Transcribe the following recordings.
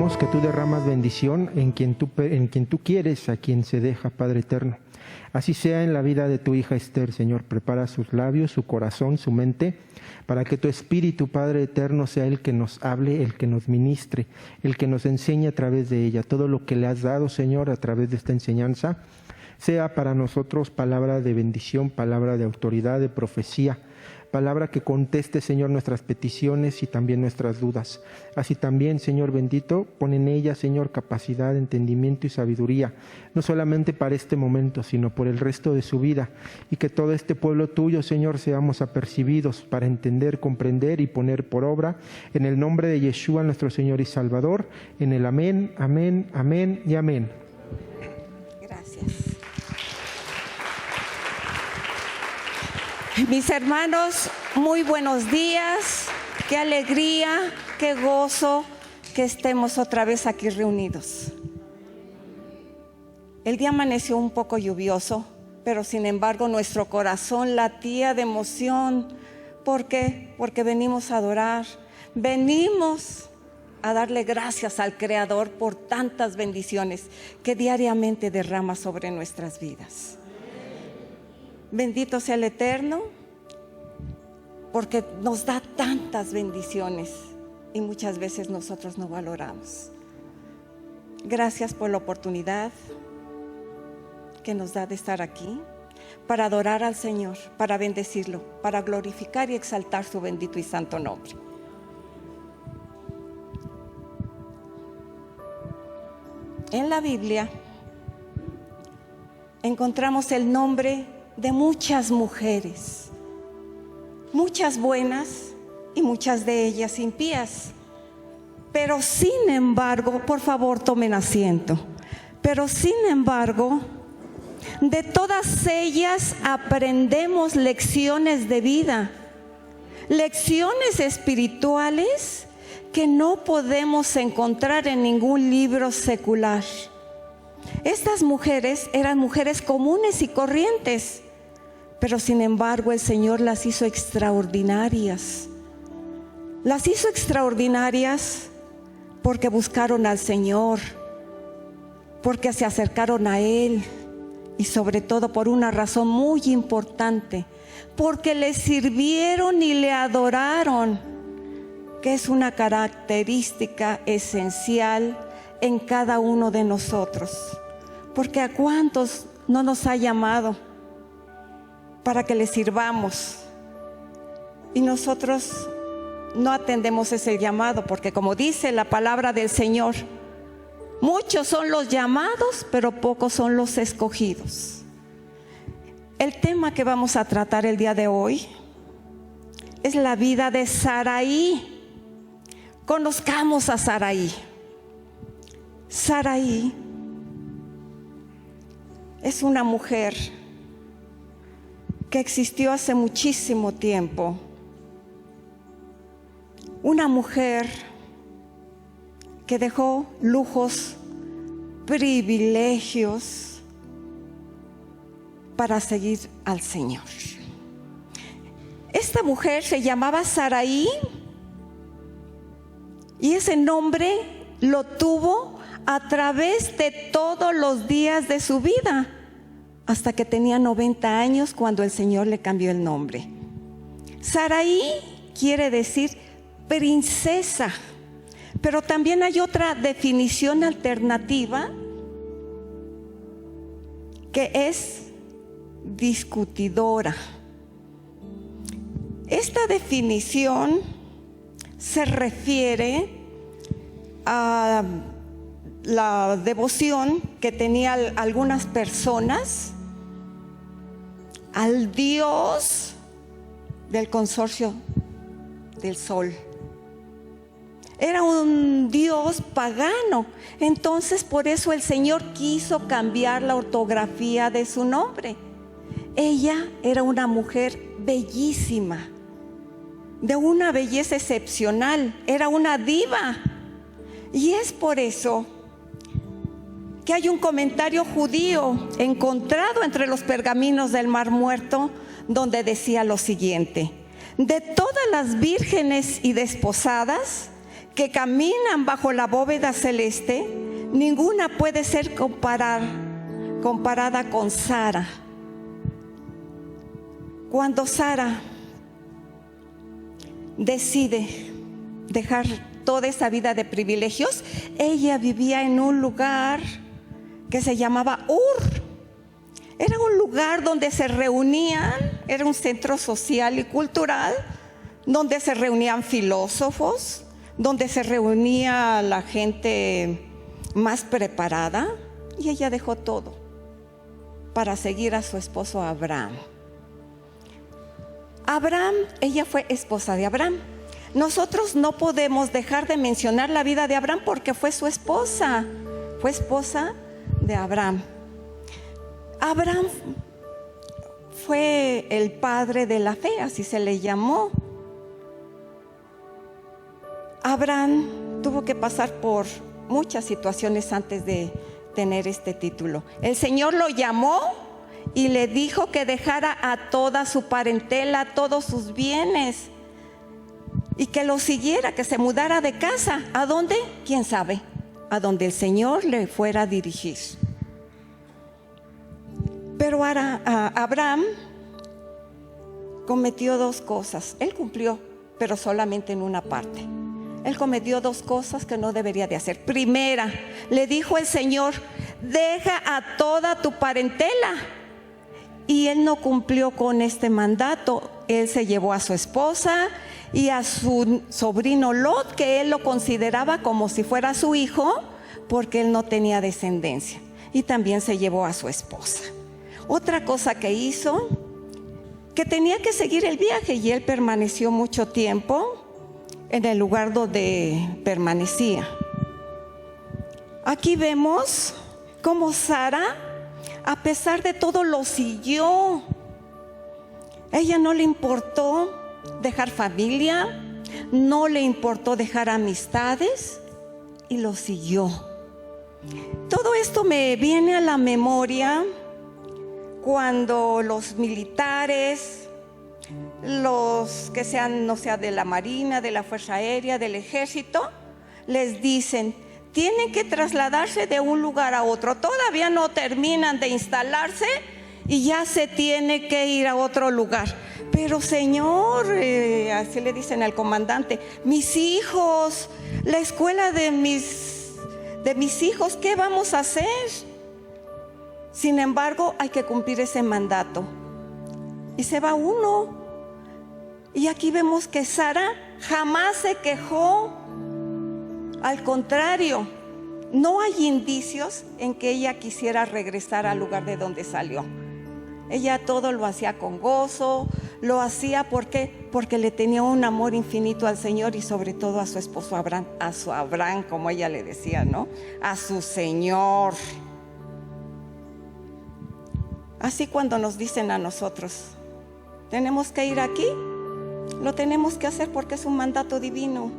sabemos que tú derramas bendición en quien tú quieres, a quien se deja, Padre eterno. Así sea en la vida de tu hija Esther, Señor. Prepara sus labios, su corazón, su mente, para que tu Espíritu, Padre eterno, sea el que nos hable, el que nos ministre, el que nos enseñe a través de ella. Todo lo que le has dado, Señor, a través de esta enseñanza, sea para nosotros palabra de bendición, palabra de autoridad, de profecía, palabra que conteste, Señor, nuestras peticiones y también nuestras dudas. Así también, Señor bendito, pon en ella, Señor, capacidad, entendimiento y sabiduría, no solamente para este momento, sino por el resto de su vida, y que todo este pueblo tuyo, Señor, seamos apercibidos para entender, comprender y poner por obra, en el nombre de Yeshua, nuestro Señor y Salvador, en el amén, amén, amén y amén. Gracias. Mis hermanos, muy buenos días, qué alegría, qué gozo que estemos otra vez aquí reunidos. El día amaneció un poco lluvioso, pero sin embargo nuestro corazón latía de emoción. ¿Por qué? Porque venimos a adorar, venimos a darle gracias al Creador por tantas bendiciones que diariamente derrama sobre nuestras vidas. Bendito sea el Eterno, porque nos da tantas bendiciones y muchas veces nosotros no valoramos. Gracias por la oportunidad que nos da de estar aquí para adorar al Señor, para bendecirlo, para glorificar y exaltar su bendito y santo nombre. En la Biblia encontramos el nombre de muchas mujeres, muchas buenas y muchas de ellas impías. Pero sin embargo, por favor tomen asiento, pero sin embargo, de todas ellas aprendemos lecciones de vida, lecciones espirituales que no podemos encontrar en ningún libro secular. Estas mujeres eran mujeres comunes y corrientes, pero sin embargo el Señor las hizo extraordinarias. Las hizo extraordinarias porque buscaron al Señor, porque se acercaron a Él y sobre todo por una razón muy importante, porque le sirvieron y le adoraron, que es una característica esencial en cada uno de nosotros. Porque a cuántos no nos ha llamado para que le sirvamos y nosotros no atendemos ese llamado, porque como dice la palabra del Señor, muchos son los llamados, pero pocos son los escogidos. El tema que vamos a tratar el día de hoy es la vida de Saraí. Conozcamos a Saraí. Saraí es una mujer que existió hace muchísimo tiempo. Una mujer que dejó lujos, privilegios para seguir al Señor. Esta mujer se llamaba Saraí y ese nombre lo tuvo a través de todos los días de su vida, hasta que tenía 90 años cuando el Señor le cambió el nombre. Saraí quiere decir princesa, pero también hay otra definición alternativa que es discutidora. Esta definición se refiere a la devoción que tenían algunas personas al dios del consorcio del sol. Era un dios pagano. Entonces por eso el Señor quiso cambiar la ortografía de su nombre. Ella era una mujer bellísima, de una belleza excepcional, era una diva. Y es por eso que hay un comentario judío encontrado entre los pergaminos del Mar Muerto, donde decía lo siguiente: de todas las vírgenes y desposadas que caminan bajo la bóveda celeste, ninguna puede ser comparada con Sara. Cuando Sara decide dejar toda esa vida de privilegios, ella vivía en un lugar que se llamaba Ur. Era un lugar donde se reunían, era un centro social y cultural, donde se reunían filósofos, donde se reunía la gente más preparada, y ella dejó todo para seguir a su esposo Abraham. Ella fue esposa de Abraham. Nosotros no podemos dejar de mencionar la vida de Abraham porque fue su esposa, fue esposa de Abraham. Abraham fue el padre de la fe, así se le llamó. Abraham tuvo que pasar por muchas situaciones antes de tener este título. El Señor lo llamó y le dijo que dejara a toda su parentela, todos sus bienes, y que lo siguiera, que se mudara de casa. ¿A dónde? ¿Quién sabe? A donde el Señor le fuera a dirigir. Pero ahora Abraham cometió dos cosas. Él cumplió, pero solamente en una parte. Él cometió dos cosas que no debería de hacer. Primera, le dijo el Señor: deja a toda tu parentela. Y él no cumplió con este mandato. Él se llevó a su esposa y a su sobrino Lot, que él lo consideraba como si fuera su hijo, porque él no tenía descendencia. Y también se llevó a su esposa. Otra cosa que hizo, que tenía que seguir el viaje, y él permaneció mucho tiempo en el lugar donde permanecía. Aquí vemos cómo Sara, a pesar de todo, lo siguió. Ella no le importó dejar familia, no le importó dejar amistades, y lo siguió. Todo esto me viene a la memoria cuando los militares, los que sean, no sea de la Marina, de la Fuerza Aérea, del Ejército, les dicen: tienen que trasladarse de un lugar a otro. Todavía no terminan de instalarse y ya se tiene que ir a otro lugar. Pero Señor, así le dicen al comandante, mis hijos, la escuela de mis hijos, ¿qué vamos a hacer? Sin embargo, hay que cumplir ese mandato. Y se va uno. Y aquí vemos que Sara jamás se quejó. Al contrario, no hay indicios en que ella quisiera regresar al lugar de donde salió. Ella todo lo hacía con gozo, lo hacía porque le tenía un amor infinito al Señor, y sobre todo a su esposo Abraham, a su Abraham, como ella le decía, ¿no? A su Señor. Así cuando nos dicen a nosotros, tenemos que ir aquí, lo tenemos que hacer porque es un mandato divino.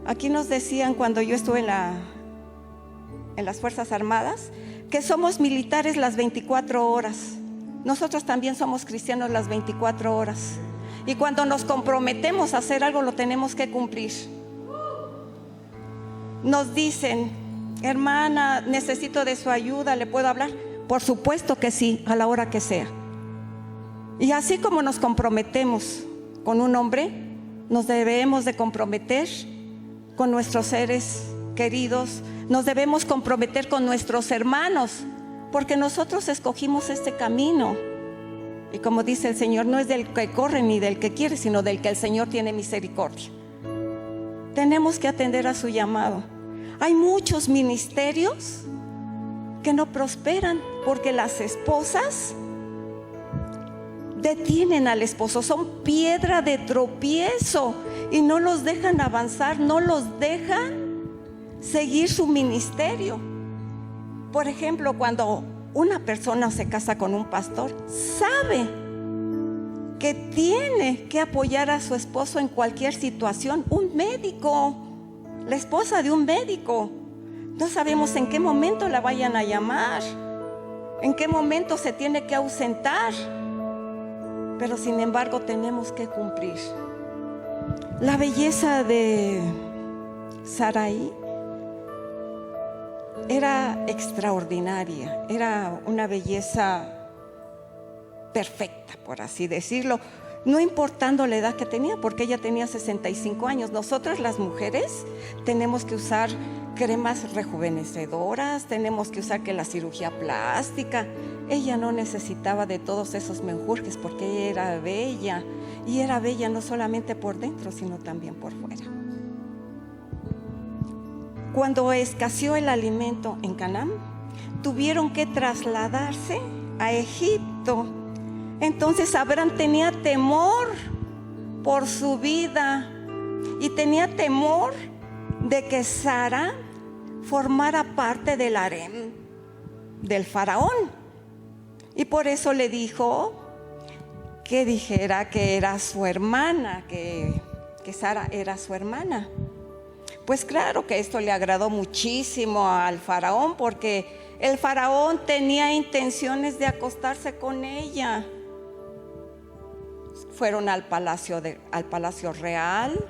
Aquí nos decían cuando yo estuve en las Fuerzas Armadas, que somos militares las 24 horas. Nosotros también somos cristianos las 24 horas. Y cuando nos comprometemos a hacer algo, lo tenemos que cumplir. Nos dicen: hermana, necesito de su ayuda, ¿le puedo hablar? Por supuesto que sí, a la hora que sea. Y así como nos comprometemos con un hombre, nos debemos de comprometer con nuestros seres queridos, nos debemos comprometer con nuestros hermanos, porque nosotros escogimos este camino. Y como dice el Señor, no es del que corre ni del que quiere, sino del que el Señor tiene misericordia. Tenemos que atender a su llamado. Hay muchos ministerios que no prosperan porque las esposas detienen al esposo, son piedra de tropiezo y no los dejan avanzar, no los dejan seguir su ministerio. Por ejemplo, cuando una persona se casa con un pastor, sabe que tiene que apoyar a su esposo en cualquier situación. Un médico, la esposa de un médico, no sabemos en qué momento la vayan a llamar, en qué momento se tiene que ausentar, pero sin embargo tenemos que cumplir. La belleza de Sarai era extraordinaria, era una belleza perfecta, por así decirlo, no importando la edad que tenía, porque ella tenía 65 años. Nosotras las mujeres tenemos que usar cremas rejuvenecedoras, tenemos que usar que la cirugía plástica. Ella no necesitaba de todos esos menjurjes porque ella era bella, y era bella no solamente por dentro, sino también por fuera. Cuando escaseó el alimento en Canaán, tuvieron que trasladarse a Egipto. Entonces Abraham tenía temor por su vida y tenía temor de que Sara formara parte del harem del faraón. Y por eso le dijo que dijera que era su hermana, que Sara era su hermana. Pues claro que esto le agradó muchísimo al faraón, porque el faraón tenía intenciones de acostarse con ella. Fueron al palacio real.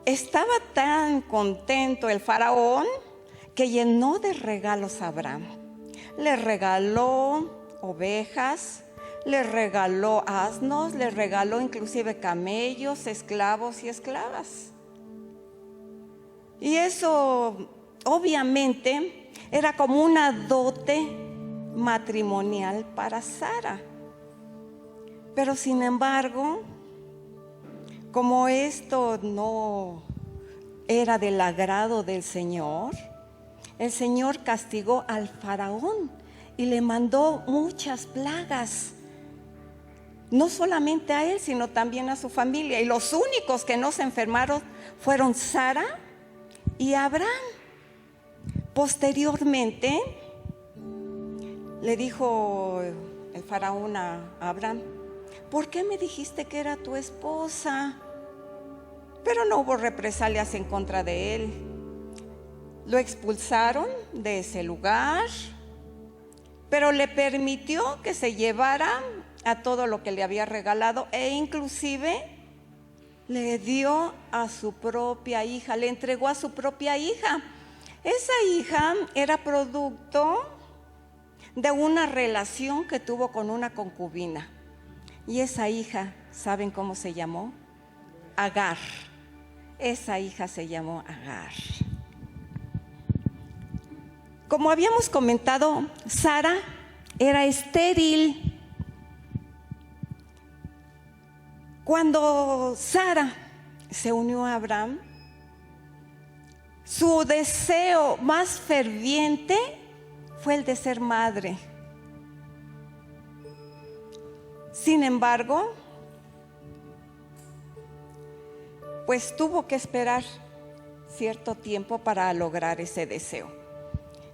Estaba tan contento el faraón que llenó de regalos a Abraham. Le regaló ovejas, le regaló asnos, le regaló inclusive camellos, esclavos y esclavas. Y eso obviamente era como una dote matrimonial para Sara. Pero sin embargo, como esto no era del agrado del Señor, el Señor castigó al faraón y le mandó muchas plagas. No solamente a él, sino también a su familia. Y los únicos que no se enfermaron fueron Sara y Abraham. Posteriormente, le dijo el faraón a Abraham: ¿por qué me dijiste que era tu esposa? Pero no hubo represalias en contra de él. Lo expulsaron de ese lugar, pero le permitió que se llevara a todo lo que le había regalado, e inclusive le dio a su propia hija, le entregó a su propia hija. Esa hija era producto de una relación que tuvo con una concubina. Y esa hija, ¿saben cómo se llamó? Agar. Esa hija se llamó Agar. Como habíamos comentado, Sara era estéril. Cuando Sara se unió a Abraham, su deseo más ferviente fue el de ser madre. Sin embargo, pues tuvo que esperar cierto tiempo para lograr ese deseo.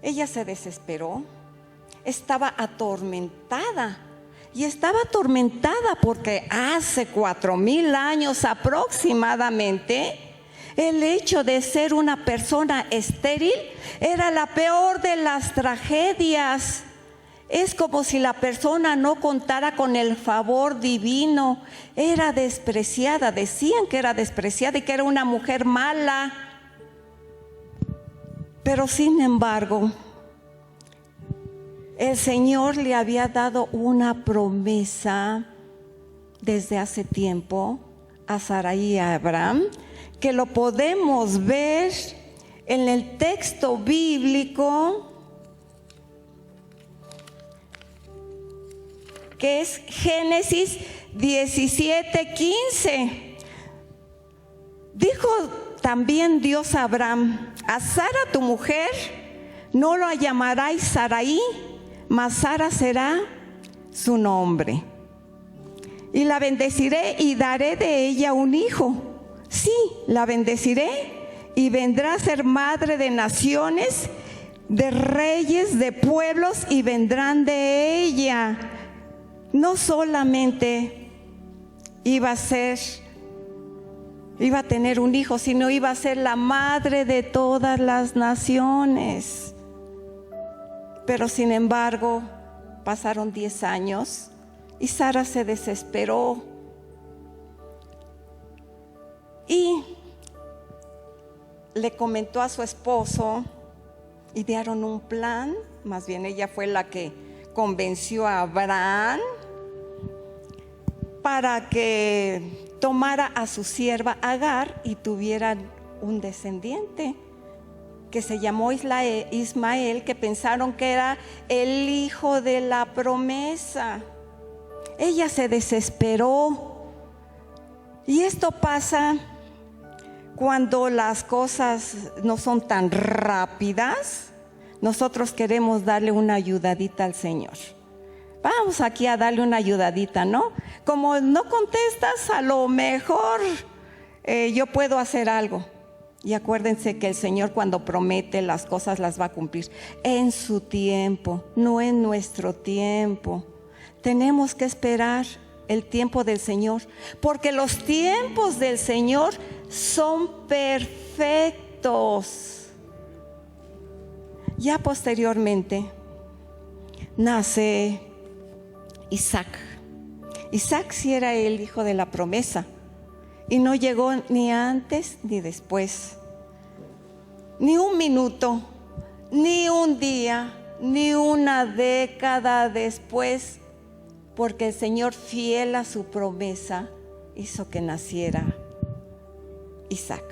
Ella se desesperó, estaba atormentada. Y estaba atormentada porque hace 4,000 años aproximadamente, el hecho de ser una persona estéril era la peor de las tragedias. Es como si la persona no contara con el favor divino. Era despreciada, decían que era despreciada y que era una mujer mala. Pero sin embargo, el Señor le había dado una promesa desde hace tiempo a Sarai y a Abraham, que lo podemos ver en el texto bíblico, que es Génesis 17:15. Dijo también Dios a Abraham: a Sara tu mujer no lo llamarás Sarai, mas Sara será su nombre. Y la bendeciré y daré de ella un hijo. Sí, la bendeciré y vendrá a ser madre de naciones, de reyes, de pueblos, y vendrán de ella. No solamente iba a tener un hijo, sino iba a ser la madre de todas las naciones. Pero sin embargo, pasaron 10 años y Sara se desesperó. Y le comentó a su esposo, idearon un plan, más bien ella fue la que convenció a Abraham para que tomara a su sierva Agar y tuvieran un descendiente que se llamó Ismael, que pensaron que era el hijo de la promesa. Ella se desesperó, y esto pasa cuando las cosas no son tan rápidas. Nosotros queremos darle una ayudadita al Señor. Vamos aquí a darle una ayudadita, ¿no? Como no contestas, a lo mejor yo puedo hacer algo. Y acuérdense que el Señor, cuando promete, las cosas las va a cumplir en su tiempo, no en nuestro tiempo. Tenemos que esperar el tiempo del Señor, porque los tiempos del Señor son perfectos. Ya posteriormente nace Isaac. Isaac sí era el hijo de la promesa, y no llegó ni antes ni después, ni un minuto, ni un día, ni una década después, porque el Señor, fiel a su promesa, hizo que naciera Isaac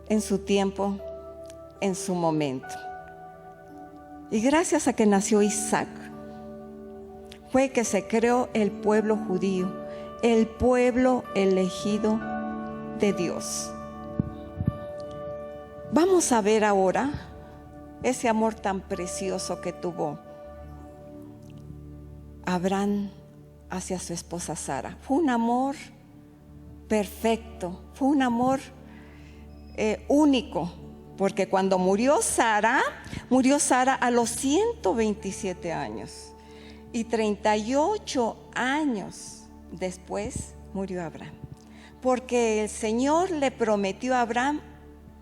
en su tiempo, en su momento. Y gracias a que nació Isaac, fue que se creó el pueblo judío, el pueblo elegido de Dios. Vamos a ver ahora ese amor tan precioso que tuvo Abraham hacia su esposa Sara. Fue un amor perfecto, fue un amor único, porque cuando murió Sara a los 127 años, y 38 años después murió Abraham, porque el Señor le prometió a Abraham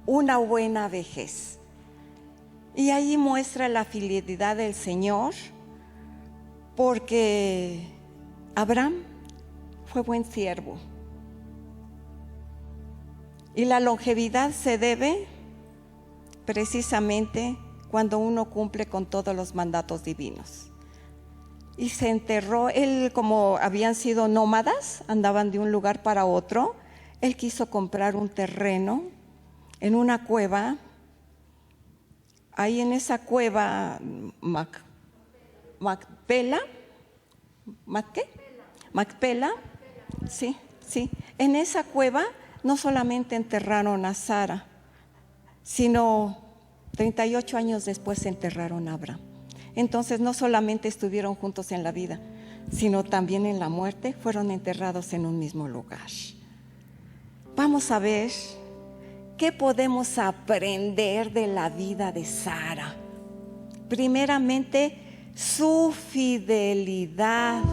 una buena vejez. Y ahí muestra la fidelidad del Señor, porque Abraham fue buen siervo. Y la longevidad se debe precisamente cuando uno cumple con todos los mandatos divinos. Y se enterró, él, como habían sido nómadas, andaban de un lugar para otro, él quiso comprar un terreno en una cueva. Ahí en esa cueva, Macpela, sí, en esa cueva no solamente enterraron a Sara, sino 38 años después enterraron a Abraham. Entonces no solamente estuvieron juntos en la vida, sino también en la muerte, fueron enterrados en un mismo lugar. Vamos a ver qué podemos aprender de la vida de Sara. Primeramente, su fidelidad.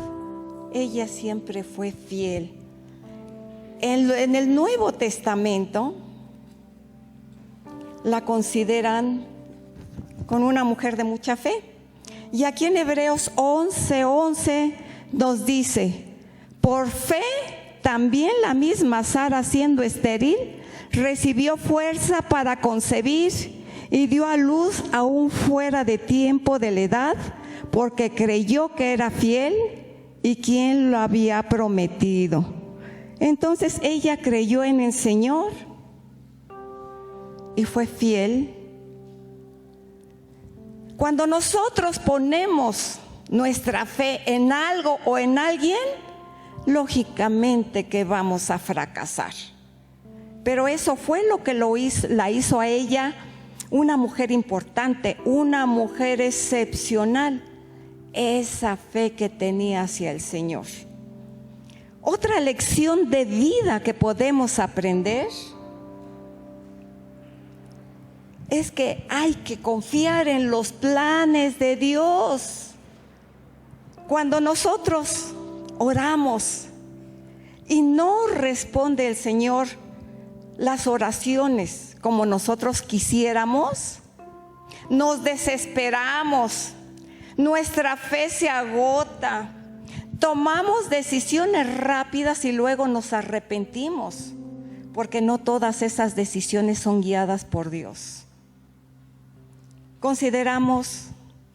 Ella siempre fue fiel. En el Nuevo Testamento la consideran con una mujer de mucha fe. Y aquí en Hebreos 11:11 nos dice: por fe también la misma Sara, siendo estéril, recibió fuerza para concebir y dio a luz aún fuera de tiempo de la edad, porque creyó que era fiel y quien lo había prometido. Entonces ella creyó en el Señor y fue fiel. Cuando nosotros ponemos nuestra fe en algo o en alguien, lógicamente que vamos a fracasar. Pero eso fue lo que la hizo a ella una mujer importante, una mujer excepcional, esa fe que tenía hacia el Señor. Otra lección de vida que podemos aprender es que hay que confiar en los planes de Dios. Cuando nosotros oramos y no responde el Señor las oraciones como nosotros quisiéramos, nos desesperamos, nuestra fe se agota, Tomamos decisiones rápidas y luego nos arrepentimos, porque no todas esas decisiones son guiadas por Dios. Consideramos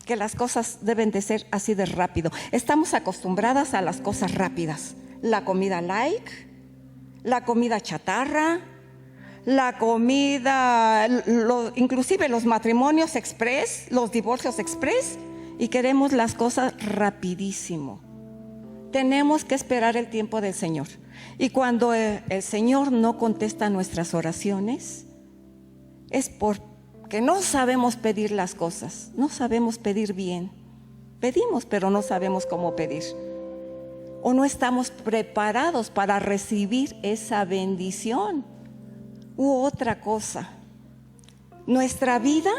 que las cosas deben de ser así de rápido. Estamos acostumbradas a las cosas rápidas. La comida light, la comida chatarra, la comida, inclusive los matrimonios express, los divorcios express, y queremos las cosas rapidísimo. Tenemos que esperar el tiempo del Señor. Y cuando el Señor no contesta nuestras oraciones, es porque no sabemos pedir las cosas, no sabemos pedir bien. Pedimos, pero no sabemos cómo pedir. O no estamos preparados para recibir esa bendición. U otra cosa, nuestra vida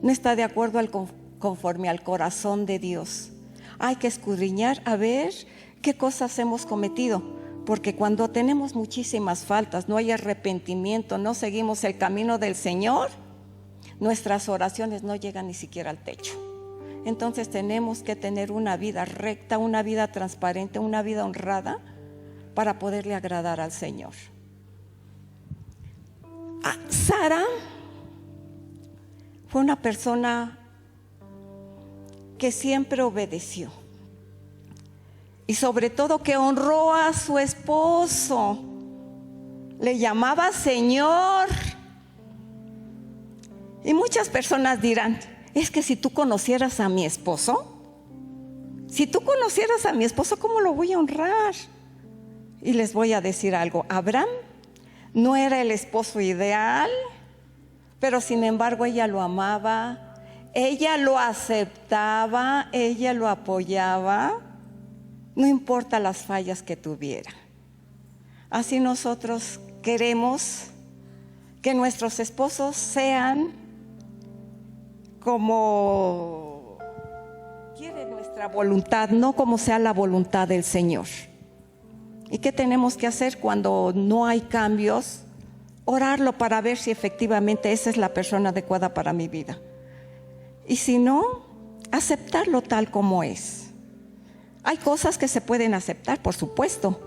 no está de acuerdo conforme al corazón de Dios. Hay que escudriñar a ver qué cosas hemos cometido, porque cuando tenemos muchísimas faltas, no hay arrepentimiento, no seguimos el camino del Señor, nuestras oraciones no llegan ni siquiera al techo. Entonces tenemos que tener una vida recta, una vida transparente, una vida honrada para poderle agradar al Señor. Sara fue una persona que siempre obedeció y sobre todo que honró a su esposo. Le llamaba Señor. Y muchas personas dirán: es que si tú conocieras a mi esposo, ¿cómo lo voy a honrar? Y les voy a decir algo: Abraham no era el esposo ideal, pero sin embargo ella lo amaba, ella lo aceptaba, ella lo apoyaba, no importa las fallas que tuviera. Así nosotros queremos que nuestros esposos sean como quiere nuestra voluntad, no como sea la voluntad del Señor. ¿Y qué tenemos que hacer cuando no hay cambios? Orarlo para ver si efectivamente esa es la persona adecuada para mi vida. Y si no, aceptarlo tal como es. Hay cosas que se pueden aceptar, por supuesto,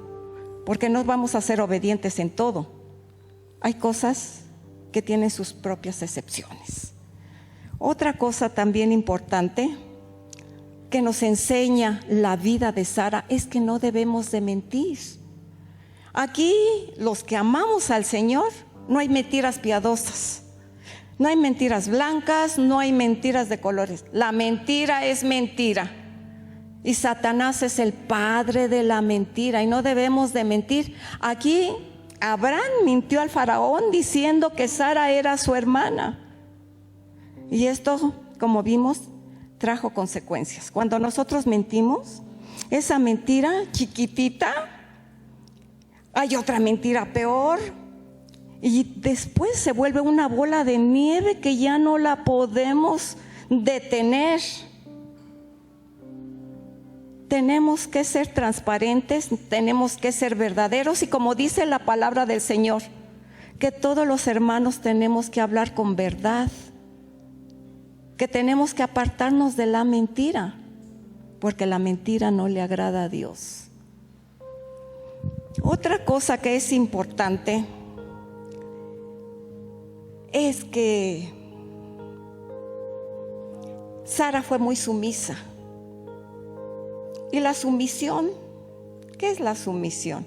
porque no vamos a ser obedientes en todo. Hay cosas que tienen sus propias excepciones. Otra cosa también importante que nos enseña la vida de Sara es que no debemos de mentir. Aquí, los que amamos al Señor, no hay mentiras piadosas, no hay mentiras blancas, no hay mentiras de colores. La mentira es mentira y Satanás es el padre de la mentira y no debemos de mentir. Aquí Abraham mintió al faraón diciendo que Sara era su hermana, y esto, como vimos, trajo consecuencias. Cuando nosotros mentimos, esa mentira chiquitita, hay otra mentira peor, y después se vuelve una bola de nieve que ya no la podemos detener. Tenemos que ser transparentes, tenemos que ser verdaderos, y como dice la palabra del Señor, que todos los hermanos tenemos que hablar con verdad, que tenemos que apartarnos de la mentira, porque la mentira no le agrada a Dios. Otra cosa que es importante es que Sara fue muy sumisa. Y la sumisión, ¿qué es la sumisión?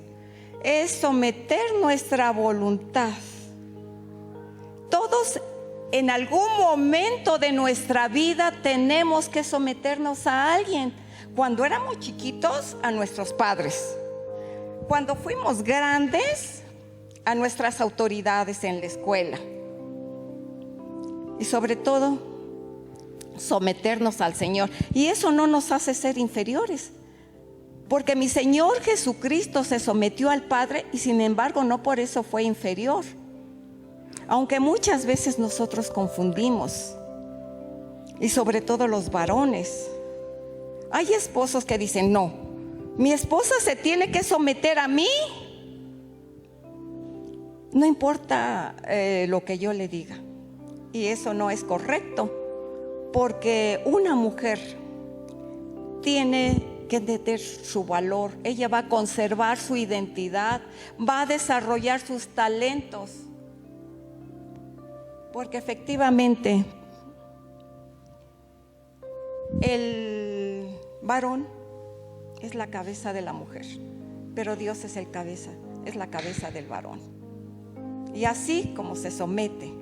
Es someter nuestra voluntad. Todos en algún momento de nuestra vida tenemos que someternos a alguien. Cuando éramos chiquitos, a nuestros padres. Cuando fuimos grandes, a nuestras autoridades en la escuela. Y sobre todo, someternos al Señor. Y eso no nos hace ser inferiores, porque mi Señor Jesucristo se sometió al Padre y sin embargo no por eso fue inferior. Aunque muchas veces nosotros confundimos, y sobre todo los varones. Hay esposos que dicen: no, mi esposa se tiene que someter a mí, no importa lo que yo le diga. Y eso no es correcto, porque una mujer tiene que entender su valor. Ella va a conservar su identidad, va a desarrollar sus talentos. Porque efectivamente el varón es la cabeza de la mujer, pero Dios es la cabeza del varón. Y así como se somete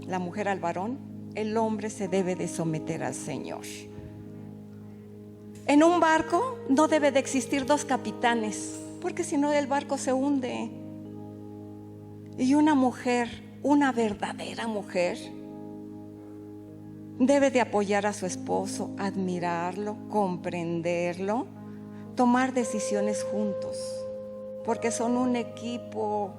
la mujer al varón, el hombre se debe de someter al Señor. En un barco no debe de existir dos capitanes, porque si no el barco se hunde. Y una mujer, una verdadera mujer, debe de apoyar a su esposo, admirarlo, comprenderlo, tomar decisiones juntos, porque son un equipo.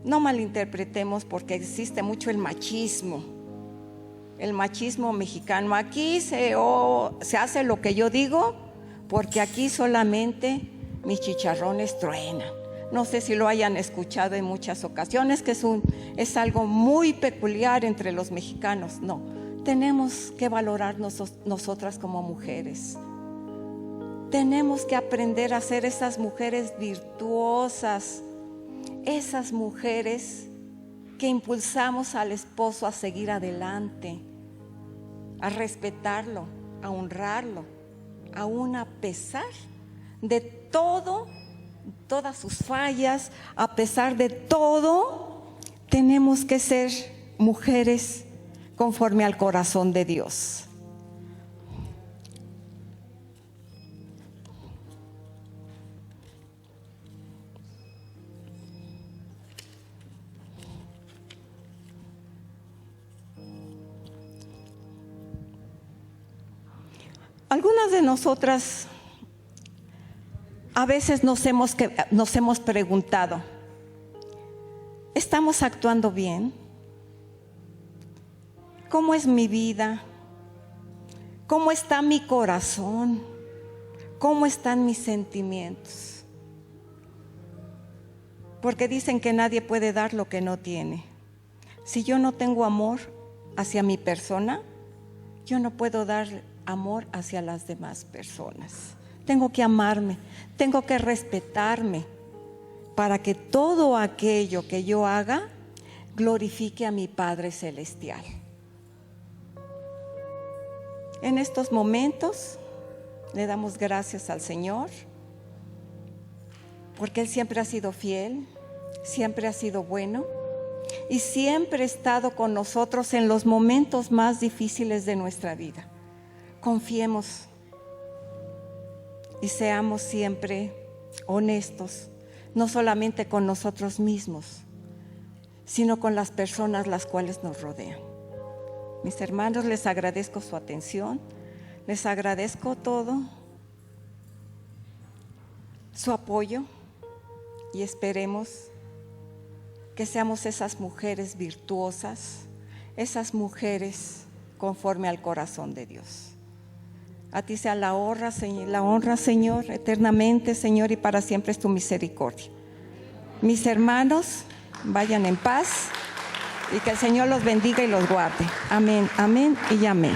No malinterpretemos, porque existe mucho el machismo mexicano. Aquí se hace lo que yo digo, porque aquí solamente mis chicharrones truenan. No sé si lo hayan escuchado en muchas ocasiones, que es algo muy peculiar entre los mexicanos. No, tenemos que valorarnos nosotras como mujeres. Tenemos que aprender a ser esas mujeres virtuosas, esas mujeres que impulsamos al esposo a seguir adelante, a respetarlo, a honrarlo, aún a pesar de todas sus fallas, a pesar de todo, tenemos que ser mujeres conforme al corazón de Dios. Algunas de nosotras a veces nos hemos preguntado, ¿estamos actuando bien? ¿Cómo es mi vida? ¿Cómo está mi corazón? ¿Cómo están mis sentimientos? Porque dicen que nadie puede dar lo que no tiene. Si yo no tengo amor hacia mi persona, yo no puedo dar amor hacia las demás personas. Tengo que amarme, tengo que respetarme, para que todo aquello que yo haga glorifique a mi Padre Celestial. En estos momentos le damos gracias al Señor, porque Él siempre ha sido fiel, siempre ha sido bueno y siempre ha estado con nosotros en los momentos más difíciles de nuestra vida. Confiemos y seamos siempre honestos, no solamente con nosotros mismos, sino con las personas las cuales nos rodean. Mis hermanos, les agradezco su atención, les agradezco todo su apoyo y esperemos que seamos esas mujeres virtuosas, esas mujeres conforme al corazón de Dios. A ti sea la honra, Señor, eternamente, Señor, y para siempre es tu misericordia. Mis hermanos, vayan en paz y que el Señor los bendiga y los guarde. Amén, amén y amén.